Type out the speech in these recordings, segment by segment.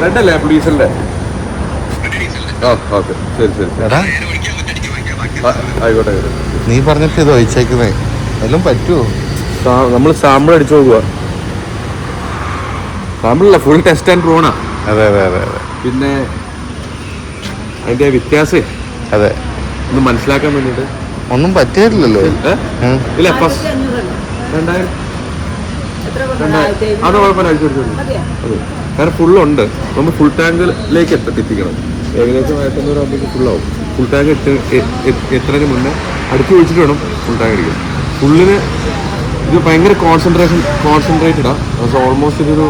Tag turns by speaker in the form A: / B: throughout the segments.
A: റെഡല്ലേ ഡീസലിന്റെ? ആ ഓക്കെ ശരി
B: എടാ
A: ആയിക്കോട്ടെ.
B: നീ പറഞ്ഞിട്ട് ഇത് ഒഴിച്ചേക്കുന്നേ എല്ലാം പറ്റുമോ?
A: നമ്മൾ സാമ്പിൾ അടിച്ചു നോക്കുക. സാമ്പിളല്ല, ഫുൾ ടെസ്റ്റ് ആൻഡ് റോണാ.
B: അതെ
A: പിന്നെ അതിന്റെ വ്യത്യാസം
B: അതെ
A: ഒന്ന് മനസ്സിലാക്കാൻ വേണ്ടിട്ട്.
B: ഒന്നും പറ്റിയില്ലല്ലോ.
A: ഇല്ല, ഫസ്റ്റ് 2000 അത് കുഴപ്പമില്ല, അടിച്ചു. അതെ, കാരണം ഫുള്ളുണ്ട്. നമ്മൾ ഫുൾ ടാങ്കിലേക്ക് എത്തിക്കണം. ഏകദേശം 1500 ഫുള്ളാവും. ഫുൾ ടാങ്ക് എത്തുന്നതിന് മുന്നേ അടുക്കി ഒഴിച്ചിട്ട് വേണം ഫുൾ ടാങ്ക് അടിക്കാൻ. ഫുള്ളിന് ഇത് ഭയങ്കര കോൺസെൻട്രേറ്റഡാണ്. ഓൾമോസ്റ്റ് ഇതൊരു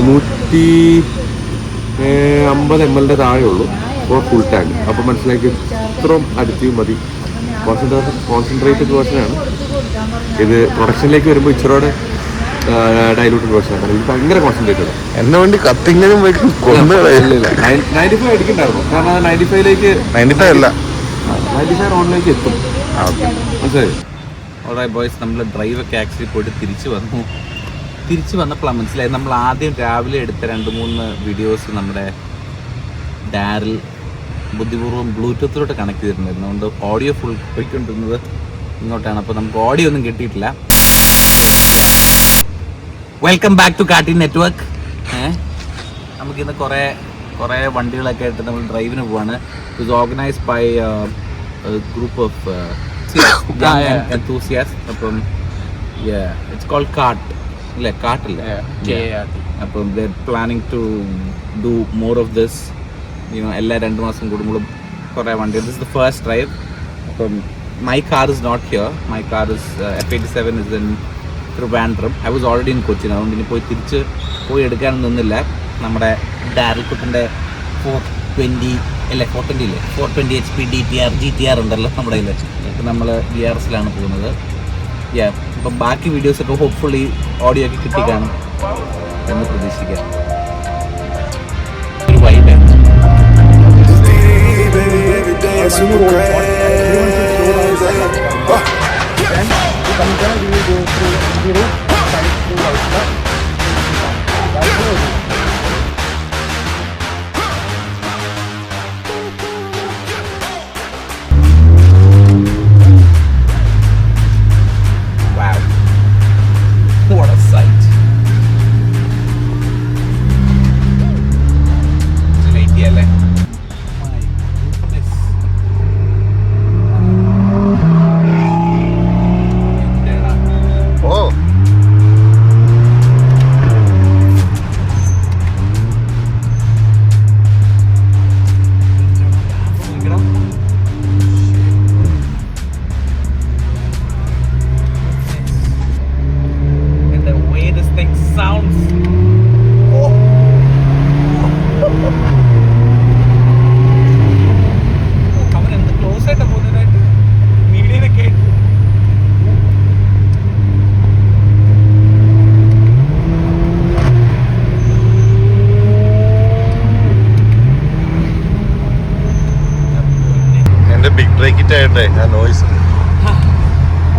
A: 150 ml താഴെ ഉള്ളൂ ഫോർ ഫുൾ ടാങ്ക്. അപ്പോൾ മനസ്സിലാക്കി ഇത്രയും അഡിറ്റീവ് മതി. കോൺസെൻട്രേറ്റഡ് വേർഷനാണ് ഇത്. പ്രൊഡക്ഷനിലേക്ക് വരുമ്പോൾ ഇച്ചിരോടെ ഡൈലൂട്ടഡ് വേർഷനാണ്. ഇത് ഭയങ്കര കോൺസെൻട്രേറ്റഡ്.
B: എന്നെ വേണ്ടി കത്തിങ്ങനും
A: 95 അടിക്കണ്ടായിരുന്നു. കാരണം 95ലേക്ക്
B: 95 അല്ല
A: 95 റോഡിലേക്ക് എത്തും. മനസ്സിലായി?
C: ഓൾറൈറ്റ് ബോയ്സ്, നമ്മൾ ഡ്രൈവൊക്കെ ആക്ച്വലി പോയിട്ട് തിരിച്ചു വന്നപ്പോഴാണ് മനസ്സിലായത് നമ്മൾ ആദ്യം രാവിലെ എടുത്ത 2-3 വീഡിയോസ് നമ്മുടെ ഡാറിൽ ബുദ്ധിപൂർവ്വം ബ്ലൂടൂത്തിലോട്ട് കണക്ട് ചെയ്തിട്ടുണ്ടായിരുന്നു. അതുകൊണ്ട് ഓഡിയോ ഫുൾ പോയിക്കൊണ്ടിരുന്നത് ഇങ്ങോട്ടാണ്. അപ്പോൾ നമുക്ക് ഓഡിയോ ഒന്നും കിട്ടിയിട്ടില്ല. Welcome back to cartoon network. നമുക്കിന്ന് കുറേ വണ്ടികളൊക്കെ ആയിട്ട് നമ്മൾ ഡ്രൈവിന് പോവാണ്. It organised by group of enthusiasts. അപ്പം ഇറ്റ്സ് കോൾഡ് കാർട്ട് അല്ലേ? കാർട്ടല്ലേ? അപ്പം they're planning to do more of this. എല്ലാ 2 മാസം കൂടുമ്പോഴും കുറേ വണ്ടി. This is the first drive. അപ്പം my car is not here. My car is F87 is in Trivandrum. I was already in Cochin. അതുകൊണ്ട് ഇനി തിരിച്ച് പോയി എടുക്കാനൊന്നും നിന്നില്ല. നമ്മുടെ ഡാരൽക്കുട്ടിൻ്റെ 420 HP GTR ഉണ്ടല്ലോ നമ്മുടെ കയ്യിൽ. ഇപ്പം നമ്മൾ VRSലാണ് പോകുന്നത്. അപ്പം ബാക്കി വീഡിയോസൊക്കെ ഹോപ്പ്ഫുള്ളി ഓഡിയോ ഒക്കെ കിട്ടി കാണും എന്ന് പ്രതീക്ഷിക്കാം. ഒരു വൈബാണ്. What a sight. അല്ലേ?
B: ഓ ബിഗ് ബ്രേക്ക് ഇറ്റ് ആയിട്ടെ ആ നോയ്സ്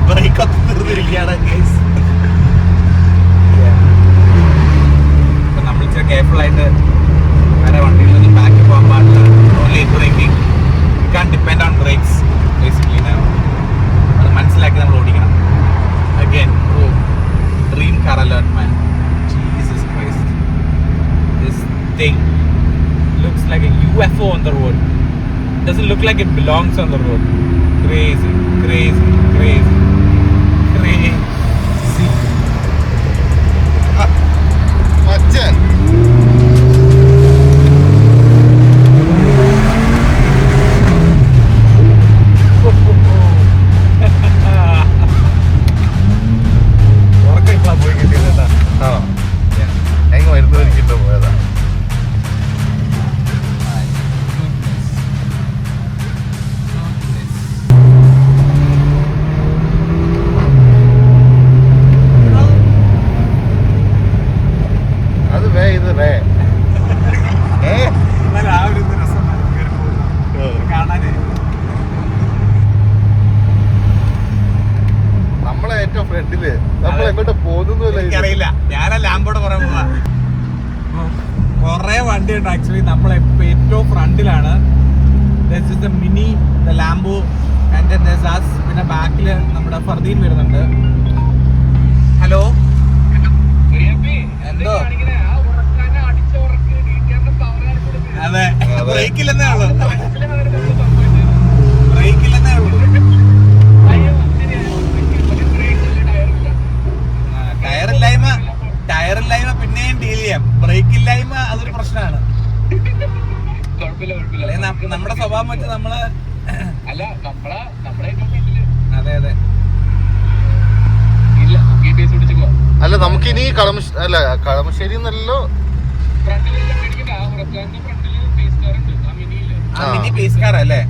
C: ബ്രേക്ക് ഒക്കെ തീർന്നിരിക്കുകയാണ് ഗൈസ്. അപ്പം നമ്മൾ ഇച്ചിരി കെയർഫുൾ ആയിട്ട് വേറെ വണ്ടികളിലൊന്നും ബാക്കി പോകാൻ പാടില്ല. Only braking. You can depend on brakes basically. അത് മനസ്സിലാക്കി നമ്മൾ ഓടിക്കണം. Again dream car alert man. Jesus Christ, this thing looks like a UFO on the road. Doesn't look like it belongs on the road. Crazy.
B: മച്ചൻ
C: പോയി കിട്ടിയതാ.
B: ആണോ? എങ്ങനെ വരുന്നവരിക്കിട്ട് പോയതാ.
C: അറിയില്ല, ഞാനാ ലാമ്പോടെ പറയാൻ പോവാ. കുറെ വണ്ടിയുണ്ട് ആക്ച്വലി. നമ്മൾ ഏറ്റവും ഫ്രണ്ടിലാണ്. മിനി ലാംബോ ആൻഡ് പിന്നെ ബാക്കില് നമ്മുടെ ഫർദീൻ വരുന്നുണ്ട്. ഹലോ, എന്തോ? അതെ, ബ്രേക്കില്ലെന്നേ ഉള്ളൂ. ബ്രേക്കില്ലെന്നേ ഉള്ളൂ. ടയറില്ലായ്മ പിന്നെയും ഡീൽ ചെയ്യാം. ബ്രേക്ക് ഇല്ലായ്മ അതൊരു പ്രശ്നമാണ്. നമ്മുടെ സ്വഭാവം വെച്ച് നമ്മള് അതെ അതെ
B: അല്ല നമുക്കിനി കളമശ്ശേരി എന്നല്ലോ.
C: മിനി പേസ് കാർ അല്ലേ?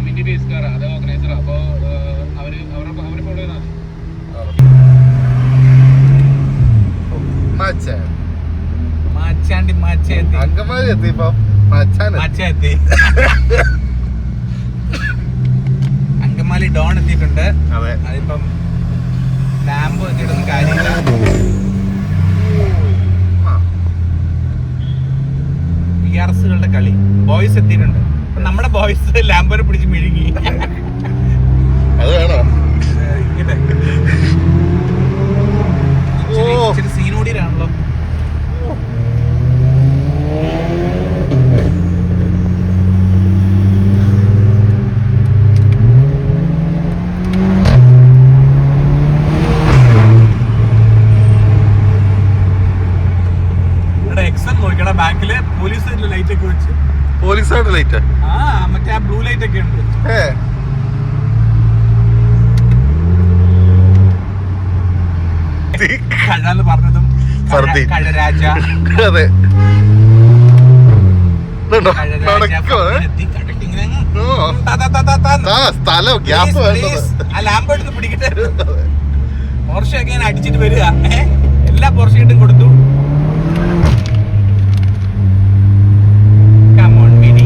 D: മിനി പേസ് കാർ അത് ഓർഗനൈസർ. അപ്പൊ അവര് ഫോളോ ചെയ്താൽ
B: അങ്കമാലി എത്തിയപ്പോ
C: അങ്കമാലി ഡോൺ എത്തിയിട്ടുണ്ട്. അതിപ്പം ലാംബോ എത്തിയിട്ടൊന്നും കാര്യമില്ല. വിആർസുകളുടെ കളി. ബോയ്സ് എത്തിയിട്ടുണ്ട്. നമ്മുടെ ബോയ്സ് ലാംബോനെ പിടിച്ച് മിഴുങ്ങി.
B: അത് വേണോ?
C: ഇച്ചിരി സീനോടിയിലാണല്ലോ. നോക്കടാ, ബാക്കില് പോലീസ് ലൈറ്റ് ഒക്കെ വെച്ച്.
B: പോലീസായിട്ട് ലൈറ്റ്?
C: ആ, മറ്റേ ആ ബ്ലൂ ലൈറ്റ് ഒക്കെ ഉണ്ട്. കഴാന്ന് പറഞ്ഞതും കഴരാജ.
B: അതെ, സ്ഥലം ഗ്യാപ്പ്
C: ലാംബോ എടുത്ത് പിടിക്കട്ടെ. പോർഷയൊക്കെ ഞാൻ അടിച്ചിട്ട് വരിക. എല്ലാ പോർഷയിട്ടും കൊടുത്തു. Come on, Mini.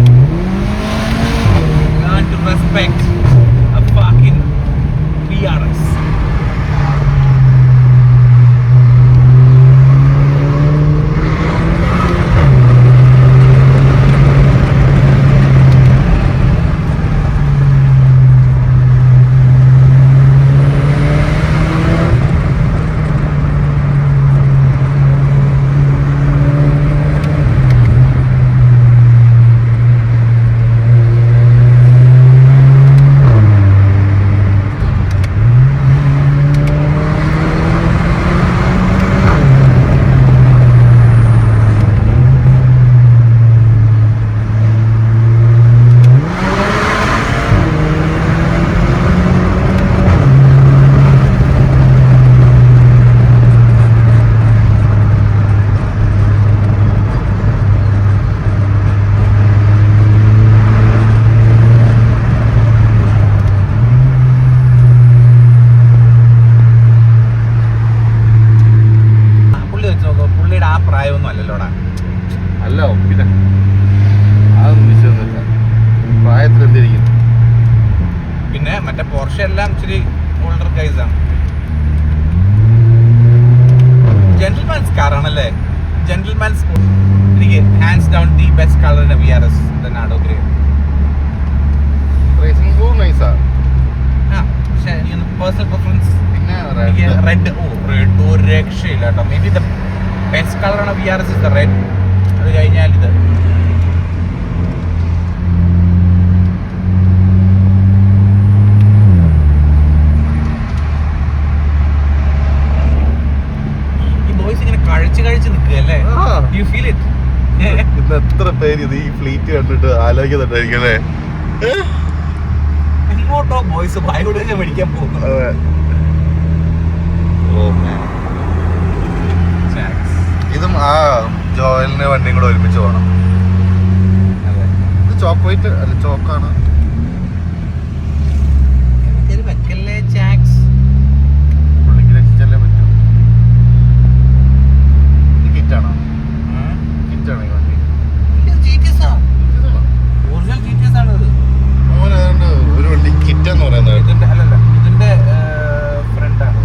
C: Learn to respect a fucking PRS.
B: അല്ല പിന്നെ അതൊന്നും വിഷയമൊന്നുമില്ല. പ്രായത്തിൽ എന്തിരിക്കും.
C: പിന്നെ മറ്റേ പോർഷ എല്ലാം ഇച്ചിരി ഓൾഡർ ഗൈസ് ആണ്. ജെന്റിൽമാൻസ് കാർ ആണല്ലേ? ജെന്റിൽമാൻസ്. എനിക്ക് hands down the best colour in VRS Nardo grey.
B: Racing blue നൈസാ.
C: ആ, പക്ഷേ പേഴ്സണൽ പ്രിഫറൻസ്
B: പിന്നെ
C: റെഡ്. റെഡ് ഒരു രക്ഷയില്ല കേട്ടോ. May be the best colour ആണ് വിആർഎസ് ഇസ് ദ റെഡ്. അത് കഴിഞ്ഞാൽ ഇത് കഴിച്ച് നിൽക്കുകയല്ലേ? You feel it?
B: ഇന്ന് എത്ര പേര് ഇത് ഈ ഫ്ലീറ്റ് കണ്ടിട്ട് ആലോചിക്കുന്നുണ്ടായിരിക്കും അല്ലേ?
C: എങ്ങോട്ടോ ബോയ്സ് ബായോട് മേടിക്കാൻ പോകുന്നു.
B: ഇതും ആ ജോയലിന്റെ വണ്ടിയും കൂടെ ഒരുമിച്ച് പോകണം. ഇത് ചോക്ക് വൈറ്റ് അല്ല, ചോക്കാണ്.
C: വെക്കല്ലേ ജാക്സ്.
B: പുള്ളിക്ക് രക്ഷിച്ചല്ലേ പറ്റും. കിറ്റാണോ? കിറ്റാണ് ഈ വണ്ടി.
C: ഒറിജിനൽ GTS ആണത്.
B: ഒരു വണ്ടി കിറ്റാന്ന് പറയുന്നത്.
C: ഇതിന്റെ അല്ലല്ല, ഇതിന്റെ ഫ്രണ്ടാണ്.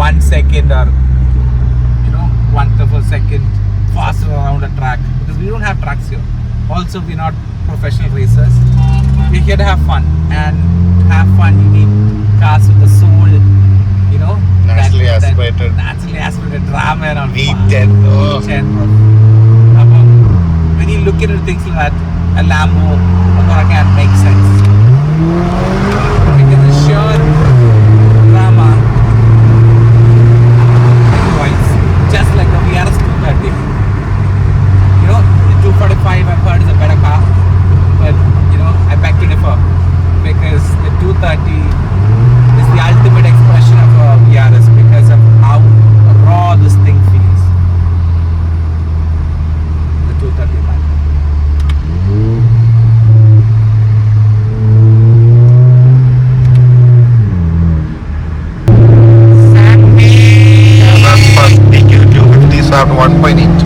C: 1 second or 1/4 second faster around a track, because we don't have tracks here. Also, we're not professional racers. We're here to have fun, and to have fun you need cars with the soul,
B: Naturally aspirated.
C: naturally aspirated drama and all.
B: V10. Oh.
C: When you look into things like that, a Lambo, a Huracan makes sense. Because the sheer drama, just like the VRS 230. The 245 I've heard is a better car, but I beg to differ, because the 230 is the ultimate expression of a VRS because of how raw this thing feels. The 230 man.
B: That's fast. DQ 250s are 1.8.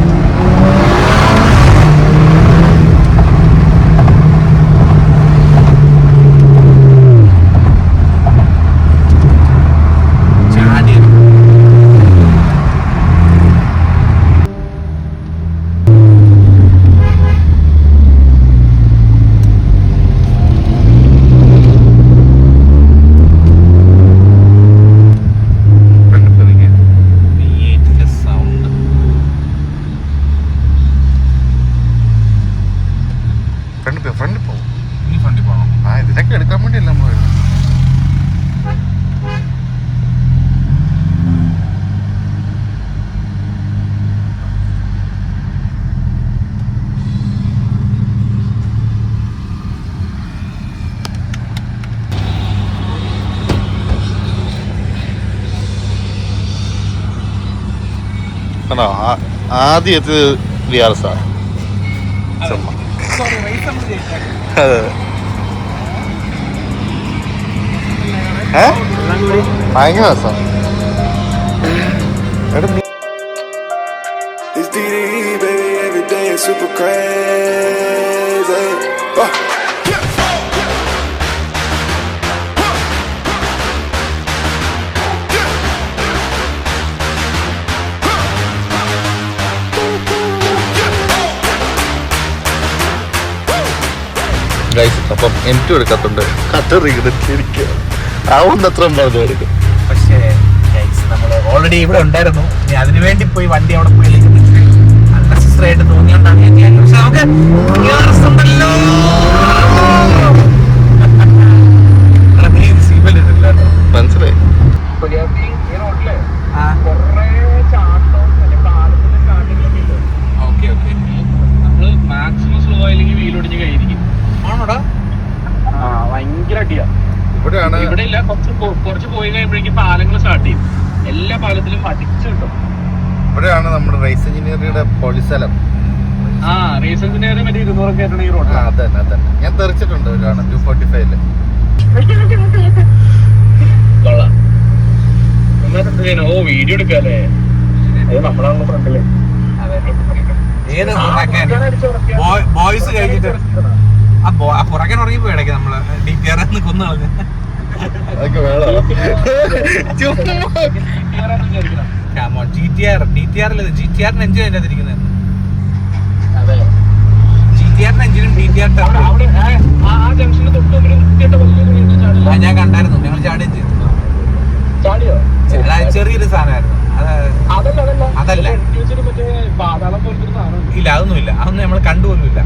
B: Front പോകും. ആ ഇതിലൊക്കെ എടുക്കാൻ വേണ്ടിയല്ല നമ്മൾ വരുന്നത്. ആണോ ആദ്യത്തെ VRS ആണ്. അതെ ഭയങ്കര രസം.
E: It's DDE, baby, every day is super crazy.
B: അപ്പം M2 എടുക്കാത്തുണ്ട്. കത്തറിയിരിക്കുക ആവുന്നത്ര പറഞ്ഞു എടുക്കും.
C: പക്ഷേ നമ്മൾ ഓൾറെഡി ഇവിടെ ഉണ്ടായിരുന്നു. ഇനി അതിനു വേണ്ടി പോയി വണ്ടി അവിടെ പോയി അൺനെസസറി ആയിട്ട് തോന്നിയോണ്ടാണ് ഞാൻ. പക്ഷെ നമുക്ക്
B: മനസ്സിലായി.
D: നമ്മള് മാക്സിമം സ്ലോ ആയില്ലെങ്കിൽ വീലൊടിഞ്ഞ് കഴിഞ്ഞിരിക്കും.
C: ആണോടാ?
D: ഭയങ്കര അടിയാ.
B: ഇവിടെയാണ്
D: ഇവിടെ ഇല്ല, കുറച്ച് പോയി കഴിയുമ്പോഴേക്കും പാലങ്ങൾ സ്റ്റാർട്ട് ചെയ്യും. എല്ലാ പാലത്തിലും അടിച്ചു കിട്ടും.
B: ഇവിടെയാണ് നമ്മുടെ റേസ് എഞ്ചിനീയറിയുടെ പൊളിസ്ഥലം.
D: റേസ് എഞ്ചിനീയർ മറ്റേ 200 കയറ്റണ ഈ റോഡ്.
B: അതന്നെ ഞാൻ തെറിച്ചിട്ടുണ്ട് ഒരു 245.
D: കൊള്ളാം. ഓ വീഡിയോ എടുക്കാല്ലേ? അത് നമ്മളാണല്ലോ ഫ്രണ്ടില്.
C: ഏത് ബോയ്സ് കഴിഞ്ഞിട്ട് പുറകെ ഉറങ്ങിപ്പോ ഇടയ്ക്ക് നമ്മള് DTR കൊന്നു കളഞ്ഞു.
B: അതൊക്കെ വേണം.
C: GTR എഞ്ചിൻ അതിന്റെ അതിരിക്കുന്നത്. GTR എഞ്ചിനും DTR ഞാൻ കണ്ടായിരുന്നു. ഞങ്ങൾ ചാടുകയും ചെയ്തു. ചെറിയൊരു സാധനമായിരുന്നു. അതല്ല ഇല്ല, അതൊന്നുമില്ല. അതൊന്നും നമ്മൾ കണ്ടുപോലുമില്ല.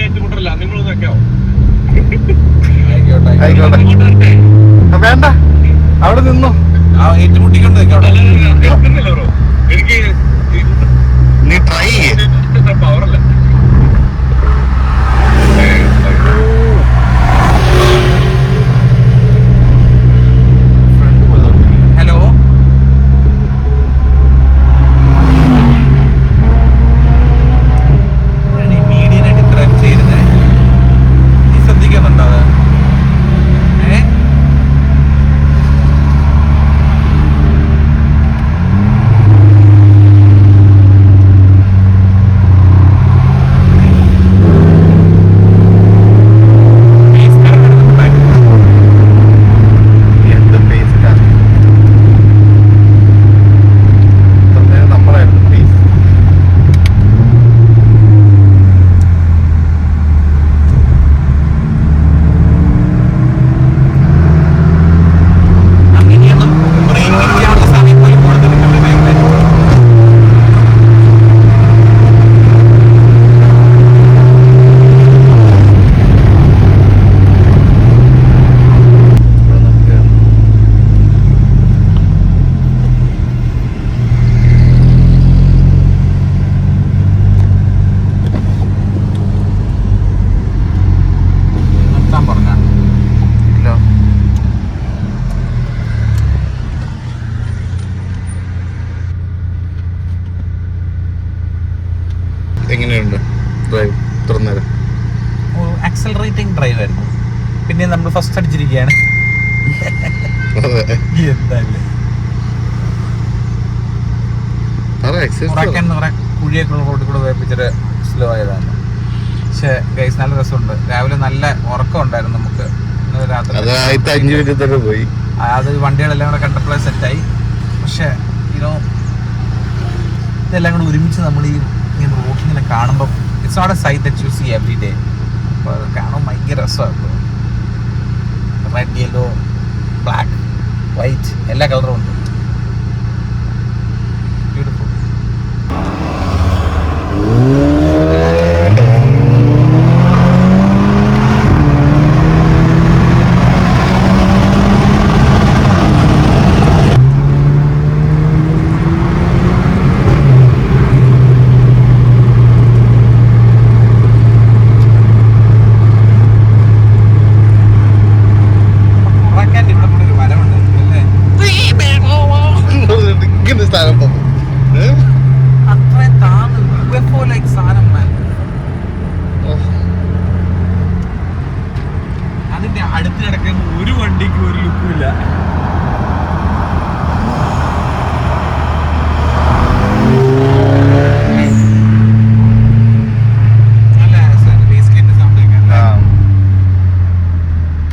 D: ഏറ്റുമുട്ടല്ല, നിങ്ങളൊന്ന് വെക്കാവോ?
B: ആയിക്കോട്ടെ. വേണ്ട, അവിടെ നിന്നോ.
C: ഏറ്റുമുട്ടിക്കൊണ്ട് നിൽക്കാം.
D: ബ്രോ, എനിക്ക്
B: നീ ട്രൈ ചെയ്യേ.
D: പവറല്ല.
C: ഹലോ, മീഡിയനായിട്ട് ഡ്രൈവ് ചെയ്തത് നീ ശ്രദ്ധിക്കുന്നുണ്ടോ? അത്
B: എന്ത് പേസ് നമ്മളായിരുന്നു പേസ്.
C: അങ്ങനെയൊന്നും ബ്രേക്ക് ചെയ്യാനുള്ള സമയം പോലും കൊടുത്തിട്ടുണ്ട് ബാങ്കില്. നിർത്താൻ പറഞ്ഞ
B: എങ്ങനെയുണ്ട് ഡ്രൈവ് ഇത്ര നേരം?
C: ആക്സലറേറ്റിംഗ് ഡ്രൈവ് ആയിരുന്നു. പിന്നെ നമ്മൾ ഫസ്റ്റ് അടിച്ചിരിക്കുകയാണ്. എന്തായാലും ഉറക്കാൻ കുറെ കുഴിയൊക്കെ ഉള്ള റോഡിൽ കൂടെ വേപ്പിച്ചിട്ട് സ്ലോ ആയതാണ്. പക്ഷെ ഗൈസ് നല്ല രസമുണ്ട്. രാവിലെ നല്ല ഉറക്കം ഉണ്ടായിരുന്നു നമുക്ക് ഇന്നലെ രാത്രി.
B: അത് 5 മിനിറ്റ് തന്നെ പോയി.
C: അത് വണ്ടികളെല്ലാം കൂടെ കണ്ടപ്പോഴേ സെറ്റായി. പക്ഷെ ഇതെല്ലാം കൂടെ ഒരുമിച്ച് നമ്മൾ ഈ റോഡ് ഇങ്ങനെ കാണുമ്പോൾ it's not a sight that you see every day. അപ്പോൾ അത് കാണുമ്പോൾ ഭയങ്കര രസമാണ്. റെഡ്, യെല്ലോ, ബ്ലാക്ക്, വൈറ്റ് എല്ലാ കളറും ഉണ്ട്. ബ്യൂട്ടിഫുൾ. ഉറക്കാൻ ഇവിടെ കൂടെ ഒരു വരവുണ്ട് അല്ലേ?
B: ഇങ്ങനെ സ്ഥലം പോകും.
C: അത്രയും താന്ന് UFO ലൈക്ക് സാധനം man. അതിന്റെ അടുത്ത് കിടക്കുന്ന ഒരു വണ്ടിക്ക് ഒരു ലുക്കും ഇല്ല. നല്ല ബേസ്കേറ്റ് സൗണ്ട് കേൾക്കാൻ.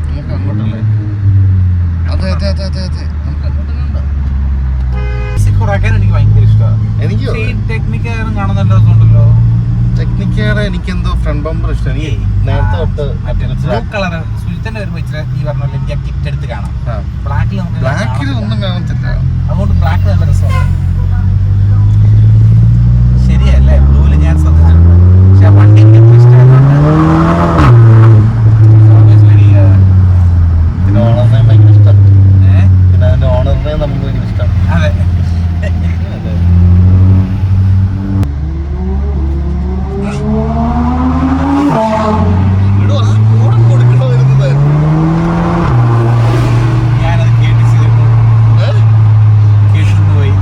B: നമുക്ക് അങ്ങോട്ടല്ലേ? അതെ നമുക്ക് അങ്ങോട്ടല്ലേ?
C: കുറയ്ക്കാൻ എനിക്ക് ഭയങ്കര ഇഷ്ടമാണ്.
B: എനിക്കോ
C: ടെക്നിക്കാരും കാണുന്നുണ്ടല്ലോ.
B: ടെക്നിക്കേറെ എനിക്കെന്തോ ഫ്രണ്ട് ബമ്പർ ഇഷ്ടം. എനിക്ക് നേരത്തെ തൊട്ട്
C: ബ്ലൂ കളർ സുജിത്തന്റെ വരുമ്പോ ഇച്ചിരി നീ പറഞ്ഞ പോലെ എനിക്ക് ആ കിറ്റ് എടുത്ത് കാണാം. ബ്ലാക്കിൽ നമുക്ക്
B: ബ്ലാക്കിൽ ഒന്നും കാണത്തില്ല.
C: അതുകൊണ്ട് ബ്ലാക്ക് നല്ല രസമാണ്. ശരിയല്ലേ, ബ്ലൂവിൽ ഞാൻ ശ്രദ്ധിച്ചിട്ടുണ്ട്. പക്ഷെ ആ വണ്ടി എനിക്ക് അത്ര ഇഷ്ടമായതുകൊണ്ട്
B: പിന്നെ ഓണറിനെ ഭയങ്കര ഇഷ്ടം. പിന്നെ അതിന്റെ ഓണറിനെ നമുക്ക് ഭയങ്കര ഇഷ്ടം.
C: അതെ. ഞാനത് കേട്ടിട്ട് പോയി.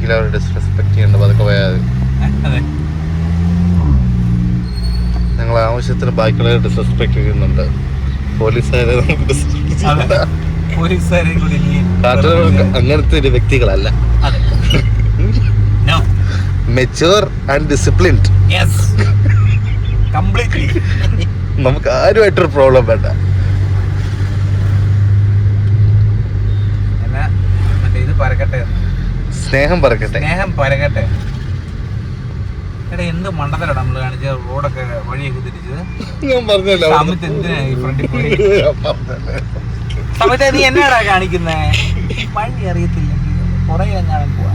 B: ഒരിക്കലും അവർ ഡിസ്റെസ്പെക്ട് ചെയ്യേണ്ട പതുക്കെ പോയാൽ
C: അതെ.
B: ഞങ്ങൾ ആവശ്യത്തിന് ബാക്കിയുള്ളവരെ ഡിസ്റെസ്പെക്ട് ചെയ്യുന്നുണ്ട്. പോലീസുകാരെ നമുക്ക് disrespect ചെയ്യണ്ട.
C: പോലീസുകാരെയും കൂടി ഇനി
B: കാട്ടുകാർക്ക് അങ്ങനത്തെ ഒരു വ്യക്തികളല്ല.
C: അതെ. No.
B: Mature and disciplined.
C: Yes. Completely.
B: നമുക്ക് ആരുമായിട്ടൊരു പ്രോബ്ലം വേണ്ട.
C: എന്നാ മറ്റേ ഇത് പരക്കട്ടെ,
B: സ്നേഹം പറക്കട്ടെ.
C: സ്നേഹം പരകട്ടെ. എടാ എന്ത് മണ്ടത്തരാ നമ്മള് കാണിച്ച റോഡൊക്കെ വഴിയൊക്കെ തിരിച്ചത്.
B: ഞാൻ പറഞ്ഞല്ലോ
C: സമയത്ത് എന്തിനാ ഈ ഫ്രണ്ടിൽ പോയി സമയത്ത് നീ എന്നാടാ കാണിക്കുന്നേ? വഴി അറിയത്തില്ലെങ്കിൽ പുറകെ എങ്ങാനും പോവാ.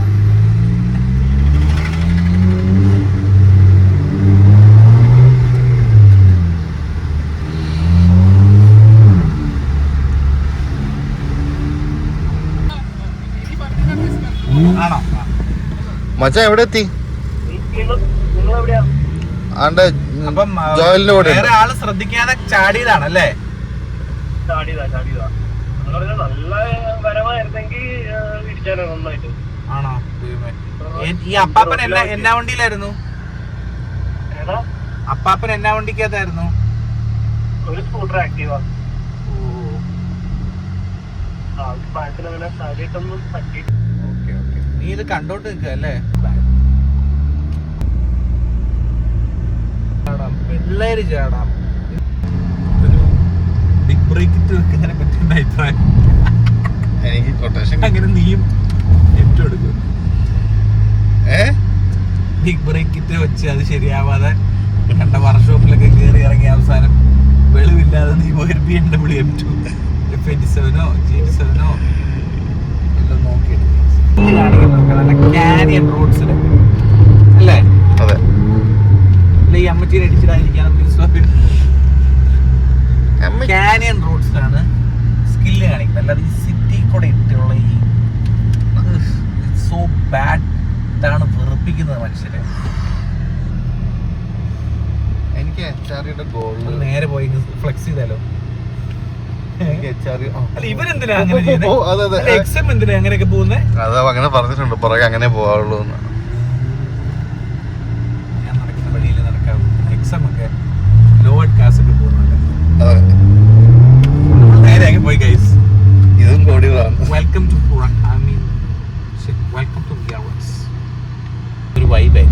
C: ആണോ?
B: മച്ചാ എവിടെ എത്തി? ആണ്ട്
C: അപ്പം
B: ജോയലിന്റെ കൂടെ
C: വേറെ ആള് ശ്രദ്ധിക്കാതെ ചാടിയതാണല്ലേ? ആണോ? ഈ അപ്പാപ്പൻ എന്നാ വണ്ടിയിലായിരുന്നു? അപ്പാപ്പൻ എന്നാ വണ്ടിക്കകത്തായിരുന്നു?
F: ഒരു സ്കൂട്ടർ ആക്റ്റീവാ.
C: നീ ഇത് കണ്ടോണ്ട് നിൽക്കുക അല്ലേ? പിള്ളേര് ചാടാം. ഒരു ബിഗ് ബ്രേക്ക് ഇട്ട് വെക്കുന്നതിനെ പറ്റി എന്താ അഭിപ്രായം?
B: എനിക്ക് കൊട്ടേഷൻ
C: അങ്ങനെ നീയും ഏറ്റവും എടുക്കും. ബിഗ് ബ്രേക്ക് ഇട്ട് വെച്ച് അത് ശരിയാവാതെ കണ്ട വർക്ക്ഷോപ്പിലൊക്കെ കയറി ഇറങ്ങിയ അവസാനം വെളിവില്ലാതെ നീ പോയി BMW M2 F87 G87 എല്ലാം നോക്കിയെടുക്കും. കാനിയൻ റോഡ്സിലൊക്കെ അല്ലേ?
B: അതെ.
C: അല്ല ഈ അമ്മച്ചീനെ അടിച്ചിടാതിരിക്കാൻ കാനിയൻ റോഡ്സിലാണ് സ്കില്ല് കാണിക്കുന്നത്. അല്ലാതെ ഈ സിറ്റി കൂടെ ഇട്ടുള്ള ഈ സോ ബാഡ് ഇതാണ് വെറുപ്പിക്കുന്നത് മനുഷ്യരെ.
B: എനിക്ക് HRയുടെ ഗോളിൽ
C: നേരെ പോയി ഫ്ലെക്സ് ചെയ്താലോ?
B: HRE
C: അല്ല ഇവരെന്തിനാ അങ്ങനെ ചെയ്യുന്നത്? എക്സാം എന്തിനാ അങ്ങനെയൊക്കെ പോകുന്നേ?
B: അതാ അങ്ങനെ പറഞ്ഞിട്ടുണ്ട്, പുറകെ അങ്ങനെ പോവാറുള്ളൂ എന്ന്.
C: ഞാൻ നടക്കുന്ന വഴിയിൽ നടക്കാം. എക്സാം ഒക്കെ ലോവർ ക്ലാസ് ഒക്കെ പോകുന്നുണ്ട്. നേരെ അങ്ങ് പോയി ഗൈസ്.
B: ഇതും കോടികളാണ്.
C: Welcome to welcome to viewers. ഒരു വൈബായി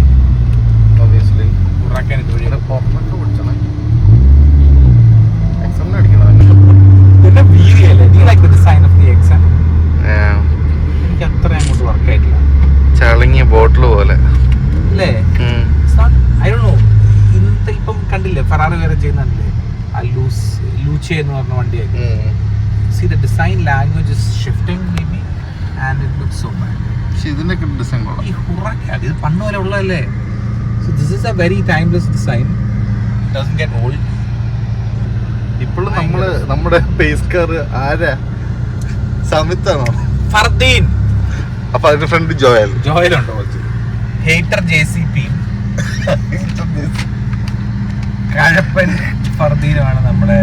B: ഒബ്വിയസ്ലി
C: ഉറക്കാൻ ഇത് വഴി
B: പുറത്തൊക്കെ പിടിച്ചണേ. എക്സാമിന് അടിക്കണം.
C: പിന്നെ വീതിയല്ലേ? നീ like the design of the exam? എനിക്ക് അത്ര അങ്ങോട്ട് വർക്കായിട്ടില്ല.
B: ചളങ്ങിയ ബോട്ടിൽ പോലെ
C: അല്ലേ? I don't know. ഇന്നത്തെ ഇപ്പം കണ്ടില്ലേ ഫെറാറി വേറെ ചെയ്യുന്നുണ്ടല്ലേ ആ ലൂച്ചെ എന്ന് പറഞ്ഞ വണ്ടിയൊക്കെ. See the design language is shifting maybe and it looks so bad.
B: പക്ഷെ ഇതിന്റെയൊക്കെ ഡിസൈൻ കൊള്ളാം.
C: ഈ ഹുറാക്ക ഇത് പണ്ട് പോലെ ഉള്ളതല്ലേ? So this is a very timeless design. It doesn't get old.
B: ഇപ്പോഴും നമ്മുടെ പേസ് കാർ ആരാ? സമിത്താണോ?
C: ഫർദീൻ.
B: അപ്പൊ അതിന്റെ ഫ്രണ്ട് ജോയൽ
C: ഉണ്ടോ? ഹേറ്റർ JCP കഴപ്പൻ ഫർദീനുമാണ് നമ്മുടെ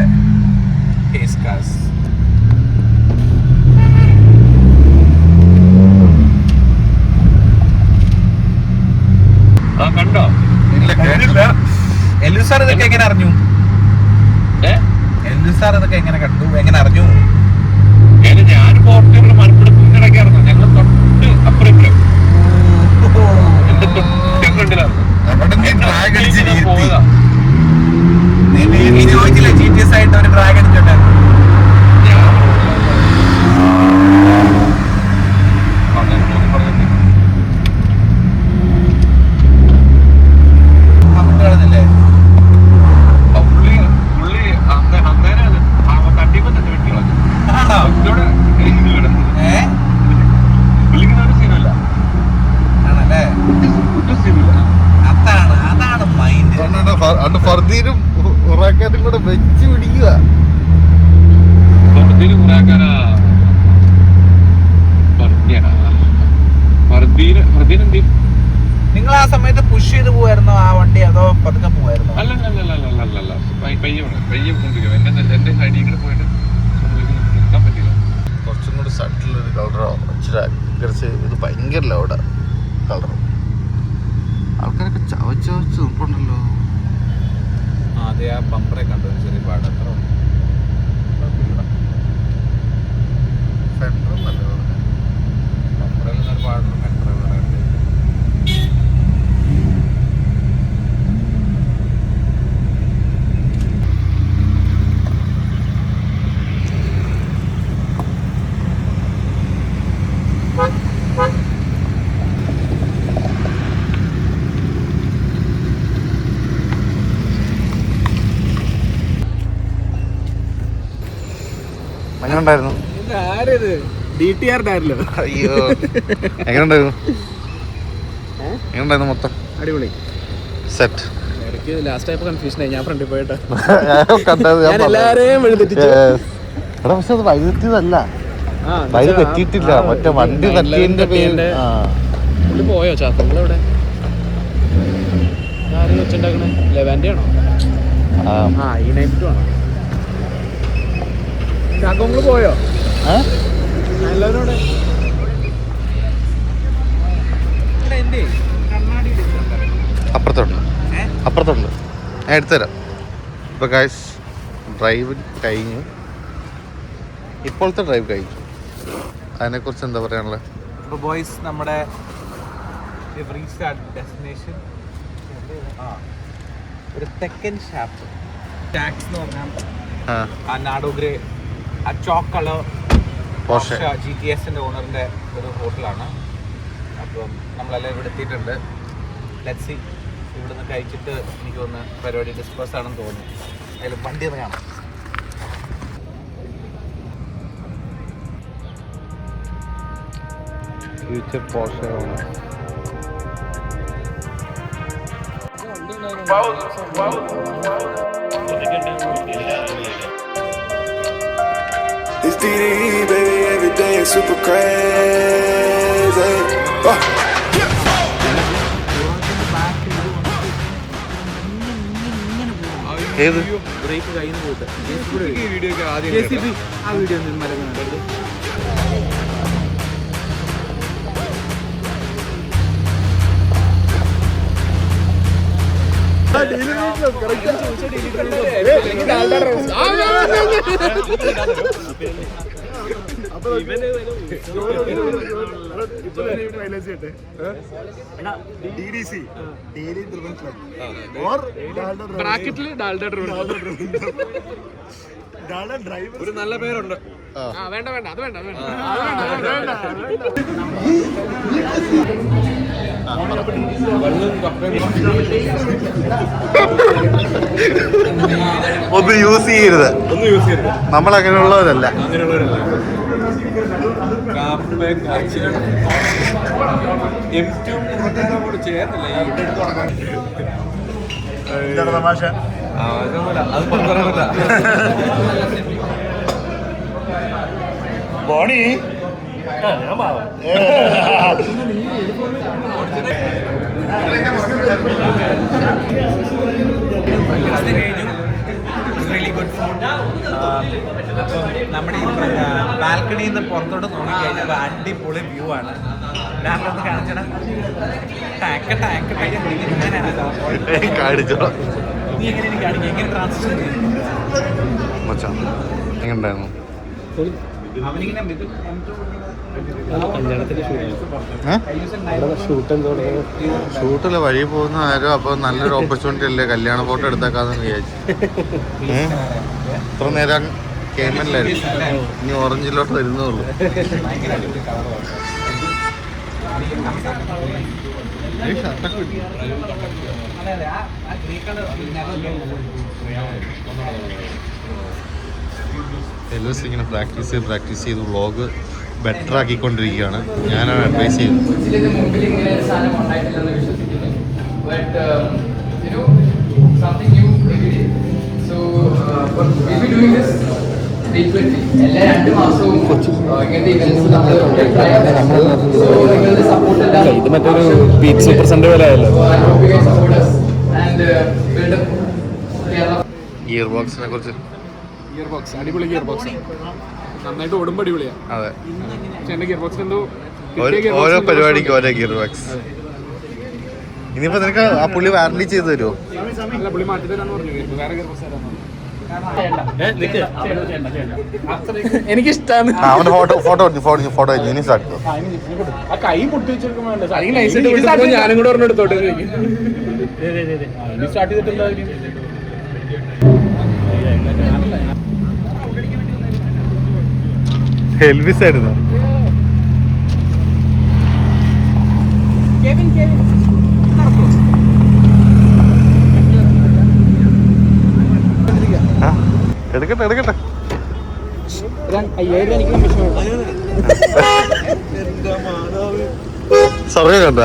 C: പേസ് കാർസ്.
D: കണ്ടോ?
C: എല്ലു സാർ ഇതൊക്കെ എങ്ങനെ അറിഞ്ഞു? എല്ലു സാർ ഇതൊക്കെ എങ്ങനെ കണ്ടു, എങ്ങനെ അറിഞ്ഞു?
D: ഞാൻ പോർച്ചുഗൽ മലപ്പുറത്ത് മുന്നിടക്കായിരുന്നു. ഞങ്ങൾ തൊട്ട് അപ്പുറം എന്റെ തൊട്ട് ഫ്രണ്ടിലാണ് പോയതാ.
C: നീ ചോദിച്ചില്ലേ GTS ആയിട്ട് ഒരു ഡ്രാഗ് അടിച്ചോണ്ടായിരുന്നു? ല്ലേ ആണല്ലേ? അതാണ് മൈൻഡ്.
B: ഫർദീനും ഉറാക്കാനും കൂടെ വെച്ച് പിടിക്കുക.
C: നിങ്ങൾ ആ സമയത്ത് പുഷ് ചെയ്ത് പോവായിരുന്നോ ആ വണ്ടി, അതോ പതുക്കെ പോവായിരുന്നോ?
D: എന്റെ സൈഡിൽ കൂടെ പോയിട്ട് നിൽക്കാൻ പറ്റില്ല.
B: കുറച്ചും കൂടി സട്ടിലൊരു കളറോ ഇച്ചിരി അഗ്രസീവ്. ഇത് ഭയങ്കര ലൗഡാ. ഫെഡറും നല്ലതാണ്.
C: ഒരുപാട്
B: എങ്ങനെ ഉണ്ടായിരുന്നു? അയ്യോ എങ്ങനെ ഉണ്ടായിരുന്നു? എങ്ങനെയുണ്ടായിരുന്നു മൊത്തം?
G: അടിപൊളി.
B: സെറ്റ്.
G: എനിക്ക് ലാസ്റ്റ് ആയപ്പോ കൺഫ്യൂഷൻ ആയി. ഞാൻ ഫ്രണ്ടിൽ പോയിട്ടാ
B: കണ്ടത്
G: ഞാൻ എല്ലാരെയും വഴിതെറ്റിച്ചു.
B: എടാ പക്ഷെ അത് വഴി തെറ്റിയതല്ല, വഴി തെറ്റിയിട്ടില്ല, മറ്റേ വണ്ടി തട്ടിയതിന്റെ പേര്.
G: പുള്ളി പോയോ ചാത്തങ്ങളെവിടെ? ആരും വെച്ചുണ്ടാക്കണേ? ലെവാൻ്റെ ആണോ? ഈ നൈറ്റ് ആണോ? ചാക്കോങ്ങള് പോയോ? എല്ലാവരും ഇവിടെ
B: അപ്പുറത്തുണ്ട്, ഞാൻ എടുത്തുതരാം. ഇപ്പൊ ഗൈസ് ഡ്രൈവ് കഴിഞ്ഞു, ഇപ്പോഴത്തെ ഡ്രൈവ് കഴിഞ്ഞു. അതിനെക്കുറിച്ച് എന്താ പറയാനുള്ളത്?
C: അപ്പോൾ ബോയ്സ്, നമ്മുടെ ഡെസ്റ്റിനേഷൻ ഒരു തെക്കൻ ഷാപ്പ് ടാക്സ് എന്ന് പറഞ്ഞാൽ ആ നാടോഗ്രേ ആ ചോക്ക് കളർ GTSന്റെ ഓണറിന്റെ ഒരു ഹോട്ടലാണ്. അപ്പം നമ്മളെല്ലാം ഇവിടെ എത്തിയിട്ടുണ്ട്. ലെറ്റ്സ് സീ, ഇവിടെ നിന്ന് കഴിച്ചിട്ട് എനിക്ക് ഒന്ന് പരിപാടി ഡിസ്പേഴ്സ് ആണെന്ന് തോന്നുന്നു. അതിൽ വണ്ടി ഒന്ന് കാണാം.
B: Future Porsche owner.
E: It's DDE, baby, every day is super crazy.
B: ഏത്
G: ബ്രേക്ക് കയ്യിൽ നിന്ന് പോയിട്ട് ആ വീഡിയോ മരങ്ങുന്നുണ്ട്. ബ്രാക്കറ്റില് ഡാൽഡ ഡ്രൈവർ ഒരു നല്ല പേരുണ്ട്. വേണ്ട അത് വേണ്ട
B: ഒന്ന് യൂസ് ചെയ്യരുത്, നമ്മൾ അങ്ങനെയുള്ളവരല്ല. തമാശ ബോണി
C: നമ്മുടെ ഈ ബാൽക്കണിയിൽ നിന്ന് പുറത്തോട്ട് നോക്കിക്കഴിഞ്ഞാൽ അടിപൊളി വ്യൂ ആണ്. ഞാനൊന്ന് കാണിച്ചടാ. ടാങ്ക്
B: കാണിച്ചോ
C: നീ എങ്ങനെ എനിക്ക് കാണിക്കാം, എങ്ങനെ ട്രാൻസ്ഫർ
B: എങ്ങനെയുണ്ടായിരുന്നു?
C: അവനിങ്ങനെ
B: ഷൂട്ടില് വഴി പോകുന്ന ആരോ അപ്പൊ നല്ലൊരു ഓപ്പർച്യൂണിറ്റി അല്ലേ, കല്യാണ ഫോട്ടോ എടുത്തേക്കാന്ന് വിചാരിച്ചു. ഇത്ര നേരം കേമനിലായിരുന്നു, ഇനി ഓറഞ്ചിലോട്ട് വരുന്നുള്ളൂ. എൽവിസ് ഇങ്ങനെ പ്രാക്ടീസ് ചെയ്ത് വ്ളോഗ് ബെറ്റർ ആക്കിക്കൊണ്ടിരിക്കുകയാണ്. ഞാനാണ് അഡ്വൈസ് ചെയ്യുന്നത്.
H: എല്ലാ 2 മാസവും ഇങ്ങനത്തെ ഇവന്റ്സ്
G: ഇത് മറ്റൊരു ബീച്ച് സൂപ്പർ സൺഡേ പോലെ ആയല്ലോ.
B: ഗിയർ ബോക്സിനെ കുറിച്ച്
G: അടിപൊളി ഗിയർ ബോക്സ്, നന്നായിട്ട് ഓടുമ്പോൾ അടിപൊളിയാണ്.
B: അതെ,
G: പക്ഷെ എന്റെ ഗിയർ ബോക്സ് എന്തോ
B: ഓരോ പരിപാടിക്ക് ഓരോ ഗിയർ ബോക്സ്. ഇനിയിപ്പോ നിനക്ക് ആ പുള്ളി വാറണ്ടി ചെയ്ത് തരുമോ?
G: അല്ല, പുള്ളി മാറ്റി തരാന്ന് പറഞ്ഞു. വേറെ ഗിയർ ബോക്സ് തരാന്ന് പറഞ്ഞു.
F: എനിക്കിഷ്ടമാണ്.
B: അവന്റെ ഫോട്ടോ ഇനി സ്റ്റാർട്ട്
F: ആ കൈ പൊട്ടി വെച്ചെടുക്കുമ്പോ ഞാനും കൂടെ ഒരെണ്ണം എടുത്തോട്ടെ. സ്റ്റാർട്ട് ചെയ്തിട്ടില്ല.
B: എൽവിസ് ആയിരുന്നു. എടുക്കട്ടെ
F: 5000 എനിക്ക് കമ്മീഷൻ വേണം.
B: സർവേ കണ്ട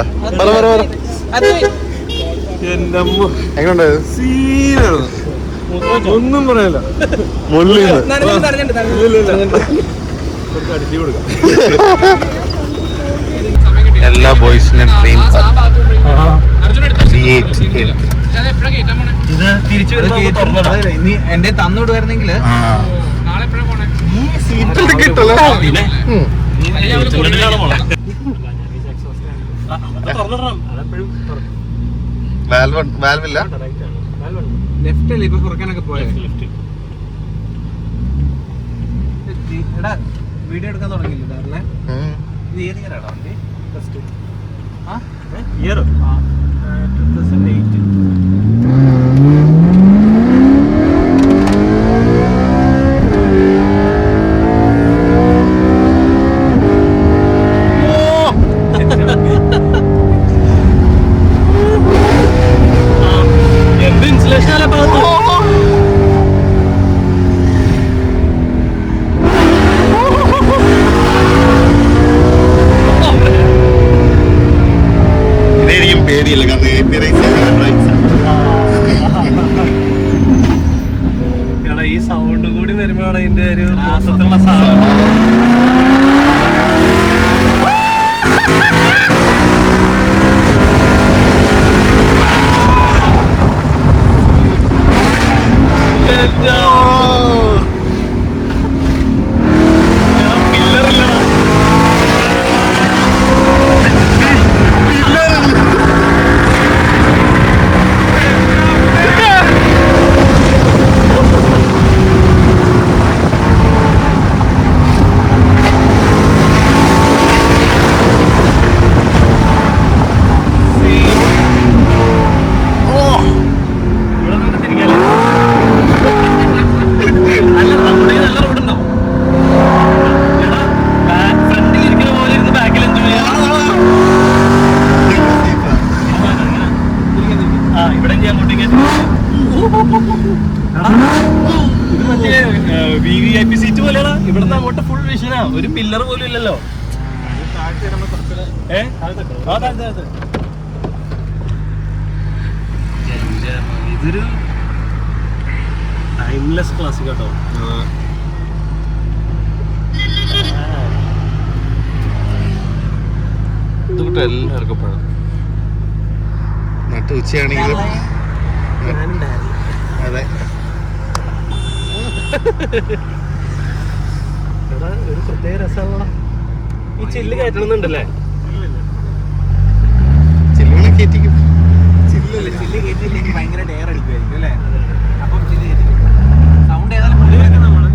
B: എങ്ങനെയുണ്ട്?
A: ഒന്നും പറയാനില്ല.
B: മുള്ളിന്ന് എല്ലാ ബോയ്സിനും ഡ്രീം
C: ഇത് തിരിച്ചു എന്റെ തന്നുവിടുവായിരുന്നെങ്കിൽ
B: വാൽവില്ല.
C: ലെഫ്റ്റ് അല്ലേ ഇപ്പൊ കുറക്കാനൊക്കെ പോയത്? എടാ വീഡിയോ എടുക്കാൻ തുടങ്ങിയില്ല. ഇത് ഏത് ഇയറാണോ വണ്ടി? ഇയർ 2008.
B: ഇതായിരിക്കും പേടിയില്ല, കാരണം
G: ഈ സൗണ്ട് കൂടി വരുമ്പോഴാണ് അതിന്റെ ഒരു മൊത്തത്തിലുള്ള സാധനം. VIP സീറ്റ് പോലെയാണ്. ഇവിടുന്ന് അങ്ങോട്ട് ഫുൾ വിഷനാ, ഒരു പില്ലർ പോലും ഇല്ലല്ലോ. ഇതൊരു ടൈംലെസ് ക്ലാസിക് കേട്ടോ.
B: ഇതുകൊണ്ട് എല്ലാവർക്കും പഴം നട്ട് ഉച്ചയാണെങ്കിലും അതെ
G: ഒരു പ്രത്യേക രസമുള്ള ഈ ചില്ല് കയറ്റണമെന്നുണ്ടല്ലേ?
B: ചില്ലുകളെ കയറ്റിക്കും.
C: ചില്ല് കയറ്റിയില്ലെങ്കിൽ ഭയങ്കര എയർ അടിക്കുമായിരിക്കും അല്ലേ? അപ്പം ചില്ല് കയറ്റിക്കും. സൗണ്ട് ഏതായാലും മുഴുവൻ നമ്മള്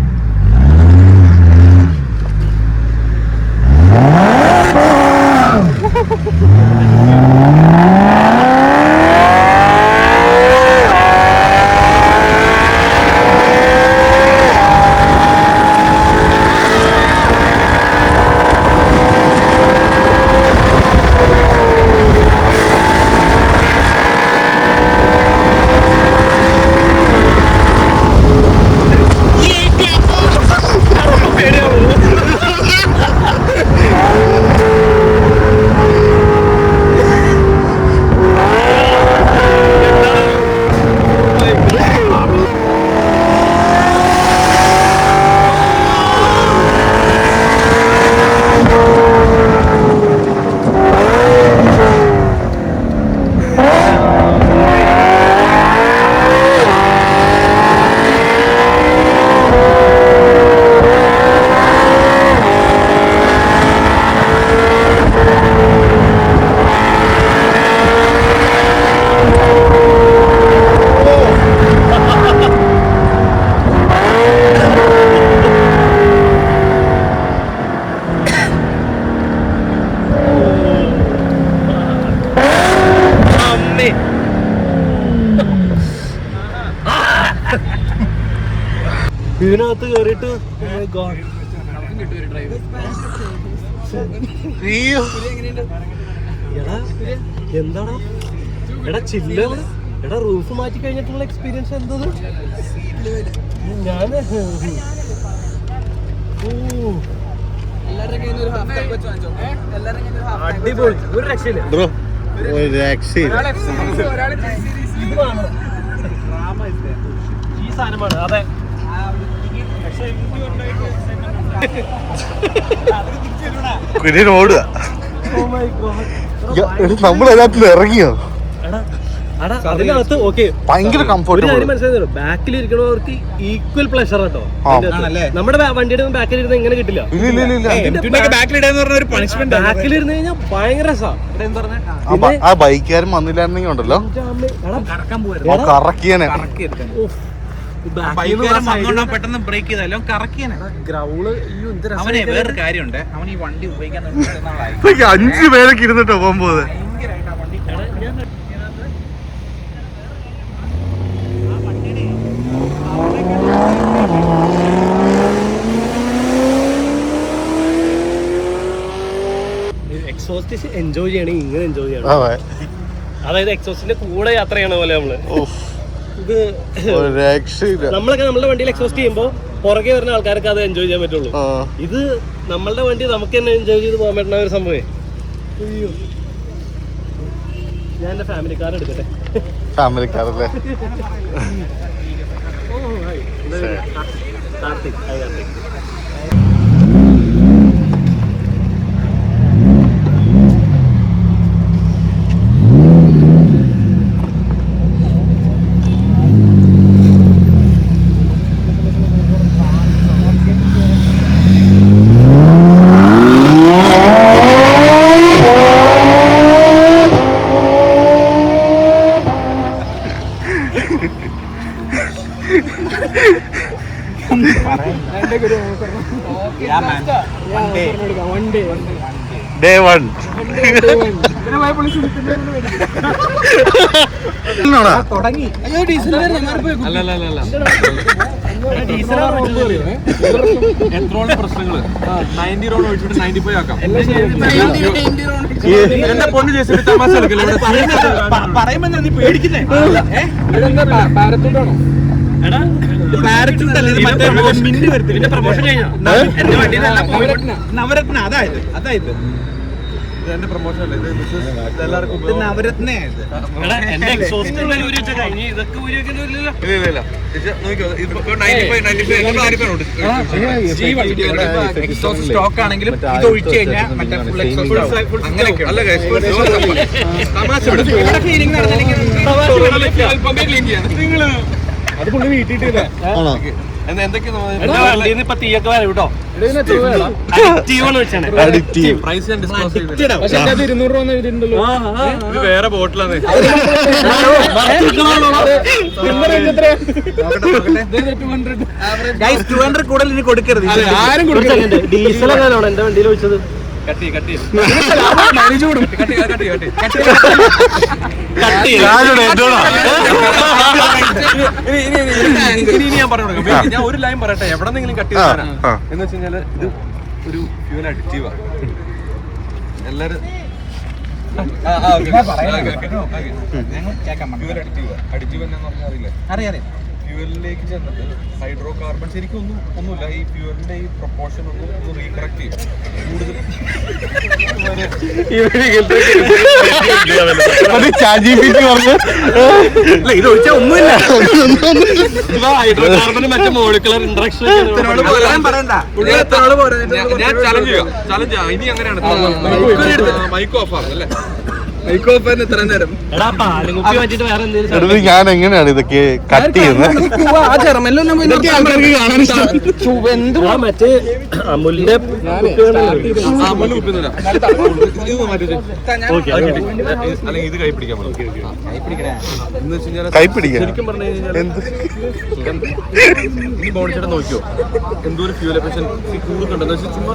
G: ഇതിനകത്ത് കേറിയിട്ട് എടാ എന്താടാ എടാ ചില്ല എടാ റൂഫ് മാറ്റി കഴിഞ്ഞിട്ടുള്ള എക്സ്പീരിയൻസ് എന്തത് ഞാൻ അടിപൊളി ഒരു രക്ഷയില്ല
B: ബ്രോ ഒരു രക്ഷയില്ല.
G: ഈ സാധനമാണ് അതെ
B: കുര്യൻ ഓടുക. നമ്മളതിനകത്ത് ഇറങ്ങിയോ?
G: അതിനകത്ത് ഓക്കെ
B: ഭയങ്കര കംഫർട്ട്.
G: മനസ്സിലായി ബാക്കിൽ ഇരിക്കണവർക്ക് ഈക്വൽ പ്ലഷർ കേട്ടോ. നമ്മുടെ വണ്ടിയുടെ ബാക്കിൽ ഇരുന്ന് ഇങ്ങനെ കിട്ടില്ല. ബാക്കിലിരുന്ന് കഴിഞ്ഞാൽ ഭയങ്കര രസമാണ്.
B: ആ ബൈക്കുകാരൻ വന്നില്ലായിരുന്നെങ്കിൽ ഉണ്ടല്ലോ കറക്കിയാനെ.
C: പെട്ടെന്ന് ബ്രേക്ക് ചെയ്താലോ കറക്കിയാനെ. അവനെ വേറൊരു കാര്യമുണ്ട്, അവൻ ഈ വണ്ടി ഉപയോഗിക്കാൻ
B: 5 പേരൊക്കെ ഇരുന്നിട്ടോ പോകുമ്പോ
G: എക്സോസ്റ്റ് എൻജോയ് ചെയ്യണമെങ്കിൽ ഇങ്ങനെ എൻജോയ് ചെയ്യണം. അതായത് എക്സോസ്റ്റിന്റെ കൂടെ യാത്ര ചെയ്യണ പോലെ നമ്മള് ഇത് നമ്മളൊക്കെ നമ്മുടെ വണ്ടിയിൽ എക്സോസ്റ്റ് ചെയ്യുമ്പോൾ പുറകെ വരുന്ന ആൾക്കാർക്ക് അത് എൻജോയ് ചെയ്യാൻ പറ്റുള്ളൂ. ഇത് നമ്മളുടെ വണ്ടി നമുക്ക് തന്നെ എൻജോയ് ചെയ്ത് പോകാൻ പറ്റുന്ന ഒരു സംഭവം. അയ്യോ ഞാൻ എന്റെ ഫാമിലിക്കാരൻ എടുക്കട്ടെ.
B: ഫാമിലിക്കാരല്ലേ?
G: കാർത്തിക് കാർത്തിക്
B: Day 1.
F: എത്രോളം പ്രശ്നങ്ങള് 90 റോഡ് ഒഴിച്ചിട്ട് 95 ആക്കാം. എന്റെ പൊണ്ണ് ചേച്ചി തമാശ പറയുമ്പോ നീ പേടിക്കുന്നേ. പാരത്തൂട്ടാണോ? മിന്നി വരത്തില്ല. പ്രൊമോഷൻ കഴിഞ്ഞാൽ നവരത്ന. അതായത് എന്റെ പ്രൊമോഷൻ അല്ലേ എല്ലാവർക്കും നവരത്ന. സ്റ്റോക്ക് ആണെങ്കിലും ഇത് ഒഴിച്ചു കഴിഞ്ഞാൽ മറ്റേ അത് പുള്ളി വീട്ടിട്ട് ഇപ്പൊ തീയൊക്കെ വരും കേട്ടോ. പ്രൈസ് ഞാൻ ഡിസ്കസ് ചെയ്തില്ല. പക്ഷെ അത് 200 രൂപ എഴുതിയിട്ടുണ്ടല്ലോ. ഇത് വേറെ ബോട്ടിലാണ്. 200 കൂടുതൽ ഇനി കൊടുക്കരുത്. ആരും കൊടുക്കരുത്. ഡീസൽ എങ്ങനെയാണോ എന്റെ വണ്ടിയിൽ വെച്ചത്? കട്ടി ഞാൻ പറഞ്ഞു. ഞാൻ ഒരു ലൈൻ പറയട്ടെ, എവിടെന്നെങ്കിലും കട്ട് ചെയ്ത് എന്ന് വെച്ച് കഴിഞ്ഞാല് ഇത് ഒരു ഫ്യൂൽ അഡിക്റ്റീവാ. എല്ലാരും അഡിക്റ്റീവ് എന്നാന്ന് പറഞ്ഞാൽ അറിയില്ലേ? അറിയാം. ഫ്യൂവലിലേക്ക് ചെന്നിട്ട് ഹൈഡ്രോ കാർബൺ ശരിക്കും ഒന്നുമില്ല. ഈ ഫ്യൂവലിന്റെ ഈ പ്രൊപ്പോർഷൻ ഒന്ന് റീകറക്റ്റ് ചെയ്യും. കൂടുതൽ ഇത് ഒഴിച്ചാൽ ഒന്നുമില്ല. ഹൈഡ്രോ കാർബൺ മറ്റേ മോളിക്കുലർ ഇൻട്രാക്ഷൻ ഞാൻ ചലഞ്ച് ഇനി അങ്ങനെയാണ്. മൈക്ക് ഓഫ് ആണ് അല്ലേ?
B: ഞാൻ എങ്ങനെയാണ് ഇതൊക്കെ കട്ട് ചെയ്യുന്നത്?
G: മറ്റേ അമുലിന്റെ
F: അല്ലെങ്കിൽ ഇത് കൈ പിടിക്കാൻ
B: ശരിക്കും പറഞ്ഞു കഴിഞ്ഞാൽ
F: ഈ ബോഡി ചേട്ടൻ നോക്കിയോ എന്തോരം ഫ്യൂൽ എഫിഷ്യൻസി കൂടുതലുണ്ടെന്ന് വെച്ചാൽ ചുമ്മാ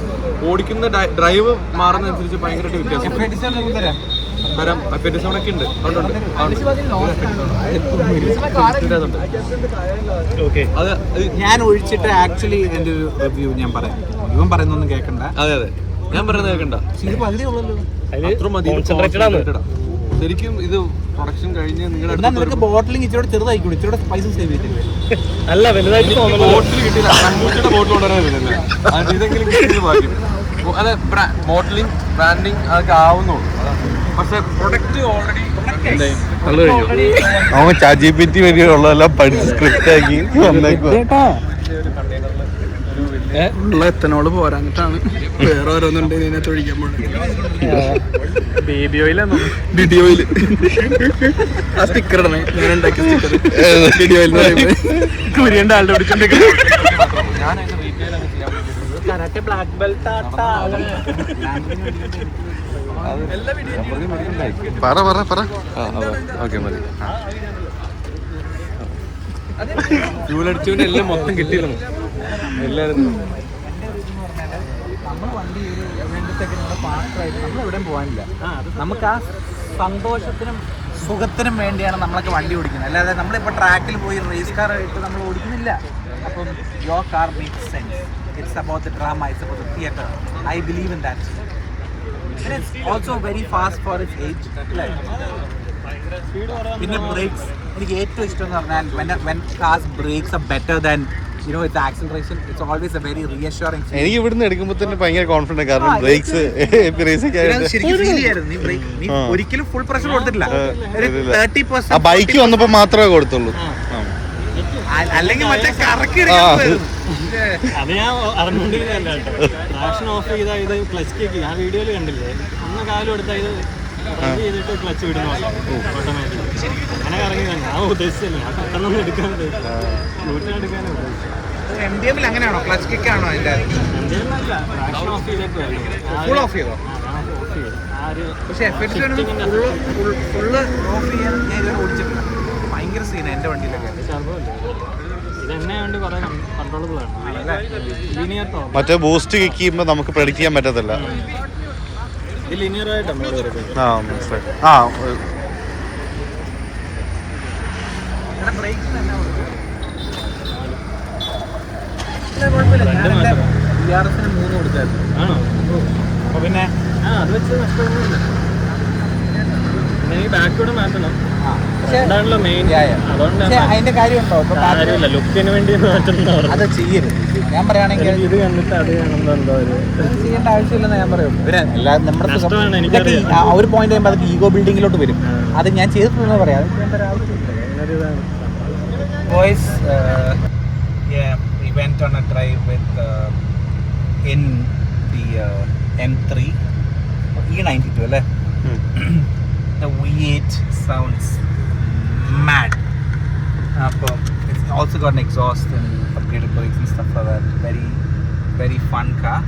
F: ഓടിക്കുന്ന ഡ്രൈവ് മാറുന്നതനുസരിച്ച് ഭയങ്കരമായിട്ട് വ്യത്യാസം. വരാം. അപ്പൻഡിക്സ് സോണൊക്കെ ഉണ്ട്.
C: ഞാൻ ഒഴിച്ചിട്ട് ആക്ച്വലി എൻ്റെ ഒരു റിവ്യൂ ഞാൻ പറയാം. ഇവൻ പറയുന്നൊന്നും കേൾക്കണ്ട.
F: അതെ ഞാൻ പറയുന്നത് കേൾക്കണ്ട.
C: ഇത് പകുതി ഉള്ളല്ലോ.
F: അത്ര മതി. ശരിക്കും ഇത് പ്രൊഡക്ഷൻ കഴിഞ്ഞ്
C: നിനക്ക് ബോട്ടിലിംഗ് ഇച്ചിരി ചെറുതായിക്കോളൂ, ഇച്ചിരി പൈസ സേവ് ചെയ്തില്ലേ?
G: അല്ല വലുതായിട്ട്
F: ബോട്ടിൽ കിട്ടിയില്ല. കണ്ണൂറ്റിയുടെ ബോട്ടിൽ കൊണ്ടുവരാനില്ല. ഇതെങ്കിലും കിട്ടിയത് ഭാഗ്യം. അതെ, മോഡലിംഗ് ബ്രാൻഡിങ് അതൊക്കെ ആവുന്നുള്ളൂ. പക്ഷെ പ്രൊഡക്റ്റ് ഓൾറെഡി
B: അവൻ ChatGPT വഴിയുള്ളതെല്ലാം പഠിച്ച് സ്ക്രിപ്റ്റ് ആക്കി വന്നേക്കുവാ.
I: ഉള്ള എത്തനോള് പോരാഞ്ഞിട്ടാണ് വേറെ ഓരോന്നുണ്ട് ഇതിനകത്ത് ഒഴിക്കാൻ പോകുന്നത്. ബേബി ഓയിൽ ആ സ്റ്റിക്കർ ഇടണേ. ഞാൻ ഉണ്ടാക്കിയ സ്റ്റിക്കർ ബേബി ഓയിൽ കുര്യന്റെ ആളുടെ പിടിച്ചോണ്ടിരിക്കുന്നത്.
F: ഞാൻ അതിന്റെ റീറ്റെയിൽ ആണ് ചെയ്യാൻ വേണ്ടിയിട്ട്.
G: ബ്ലാക്ക് ബെൽറ്റ്
B: പറ
F: ഓക്കെ മതി. ഫ്യൂൽ അടിച്ചവന്റെ എല്ലാം മൊത്തം കിട്ടിയിരുന്നു എല്ലാവരും.
C: നമ്മൾ വണ്ടി പാർട്ടായിട്ട് നമ്മൾ എവിടെയും പോകാനില്ല. നമുക്ക് ആ സന്തോഷത്തിനും സുഖത്തിനും വേണ്ടിയാണ് നമ്മളൊക്കെ വണ്ടി ഓടിക്കുന്നത്. അല്ലാതെ നമ്മളിപ്പോൾ ട്രാക്കിൽ പോയി റേസ് കാർ ആയിട്ട് നമ്മൾ ഓടിക്കുന്നില്ല. അപ്പം your car makes sense. It's about the drama, it's about the theatre. I believe in that. And it's also very fast for its age. പിന്നെ ബ്രേക്സ് എനിക്ക് ഏറ്റവും ഇഷ്ടം എന്ന് പറഞ്ഞാൽ when cars brakes are better than its acceleration, it's always a very reassuring feeling.
B: എനിക്ക് ഇവിടുന്ന് എടുക്കുമ്പോൾ തന്നെ ഭയങ്കര കോൺഫിഡൻറ്റ്, കാരണം ബ്രേക്സ്
C: ശരിക്കും ഫീൽ ചെയ്യായിരുന്നു. നീ ഒരിക്കലും ഫുൾ പ്രഷർ കൊടുത്തിട്ടില്ല. 30%
B: ബൈക്ക് വന്നപ്പോൾ മാത്രമേ കൊടുത്തുള്ളൂ.
C: അല്ലെങ്കിൽ മറ്റേ കറക്കി
G: അത് ഞാൻ അറിഞ്ഞുകൊണ്ടിരുന്നല്ല കേട്ടോ. ട്രാക്ഷൻ ഓഫ് ചെയ്താൽ ഇത് ക്ലച്ച് കേക്ക് ആ വീഡിയോയിൽ കണ്ടില്ലേ, ഒന്ന് കാലം എടുത്താൽ ഇത് ചെയ്തിട്ട് ക്ലച്ച് വിടുന്ന ഓട്ടോമാറ്റിക് അങ്ങനെ കറങ്ങി തന്നെ. ആ ഉദ്ദേശിച്ചല്ലേ, ആ പെട്ടെന്നൊന്നും എടുക്കാൻ എടുക്കാനും
C: MDM അങ്ങനെയാണോ? ക്ലച്ച് കിക്ക് ആണോ അതിന്റെ?
G: ട്രാക്ഷൻ ഓഫ് ചെയ്തിട്ട്
C: ഫുൾ ഓഫ് ചെയ്തോ? പക്ഷേ ഫുള്ള് ഓഫ് ചെയ്യാൻ ഞാൻ ഇതുവരെ ഓടിച്ചിട്ടില്ല. ഭയങ്കര സീനാണ് എൻ്റെ വണ്ടിയിലൊക്കെ.
G: ഇതെന്നെ കുറെ കൺട്രോളബിൾ ആണ്. ലീനിയർ
B: മറ്റേ ബൂസ്റ്റ് കിക്ക് ചെയ്യുമ്പോൾ നമുക്ക് പ്രെഡിക്റ്റ് ചെയ്യാൻ പറ്റത്തില്ല.
G: ഇത് ലീനിയർ ആയിട്ടാണ്
C: ബ്രേക്സ് തന്നെ കുഴപ്പമില്ല. ഞാൻ BRS-ന് 3 കൊടുത്തായിരുന്നു.
G: ആണോ?
C: അപ്പോൾ പിന്നെ
G: അത് വെച്ച് നഷ്ടമൊന്നുമില്ല. പിന്നെ ഈ ബാക്കോട് മാറ്റണം. അതാണല്ലോ മെയിൻ. അതുകൊണ്ടാണ്
C: അതിന്റെ കാര്യമുണ്ടോ?
G: കാര്യമില്ല, ലുക്കിന് വേണ്ടി മാറ്റുന്നവർ
C: അത് ചെയ്യരുത്. ഞാൻ പറയുകയാണെങ്കിൽ
G: ഇത് കണ്ടിട്ട് അത് കാണുമ്പോൾ എന്തോ
C: ചെയ്യേണ്ട ആവശ്യമില്ലെന്ന് ഞാൻ പറയുള്ളൂ.
G: നഷ്ടമാണ്, എനിക്കറിയാം.
C: ആ ഒരു പോയിന്റ് കഴിയുമ്പോൾ അതൊക്കെ ഈഗോ ബിൽഡിങ്ങിലോട്ട് വരും. അത് ഞാൻ ചെയ്തിട്ടുണ്ടെന്ന് പറയാം. അത് ചെയ്യേണ്ട ഒരു ആവശ്യമില്ല. Boys, we went on a drive with in the M3 E92 അല്ലേ? The V8 sounds mad. It's also got an exhaust and upgraded brakes and stuff like that. Very, very fun car.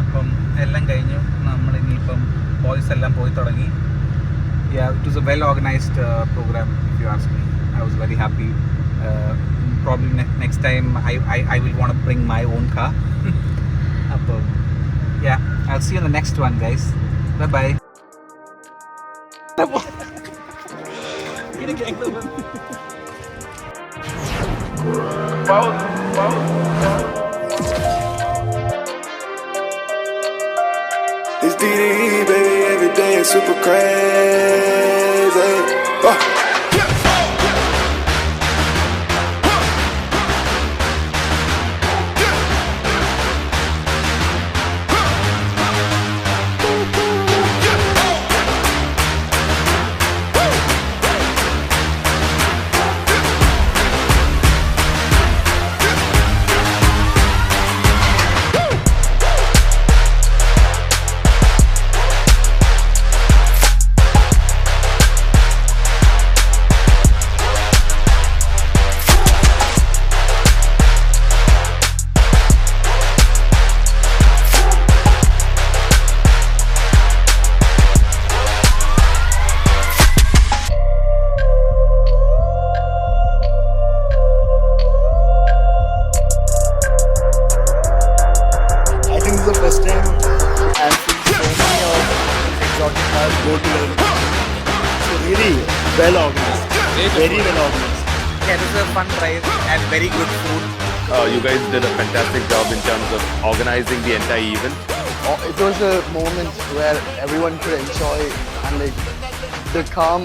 C: അപ്പം എല്ലാം കഴിഞ്ഞു. നമ്മൾ ഇനിയിപ്പം boys എല്ലാം പോയി തുടങ്ങി. Yeah, it was a well organized program, if you ask me. I was very happy. Probably next time I will want to bring my own car. അപ്പം yeah, I'll see you in the next one, guys. Bye bye.
E: It's DDE, baby, every day is super crazy.
I: ബോട്ടുകളും really well organized, very well organized.
C: Yeah, this is a fun drive and very good food.
J: You guys did a fantastic job in terms of organizing the entire event.
I: It was a moment where everyone could enjoy and like the calm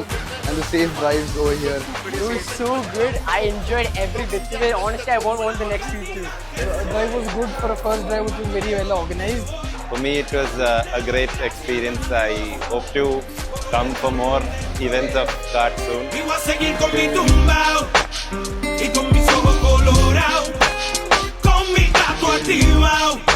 I: and the safe drives over here.
G: It was so good. I enjoyed every bit of it. Honestly, I won't want the next few too. The drive was good for a first drive, which was very well organized.
J: For me, it was a great experience. I hope to come for more events of kart soon.
E: Y voy a seguir con mi tumbao y con mis ojos colorados, con mi gato activado.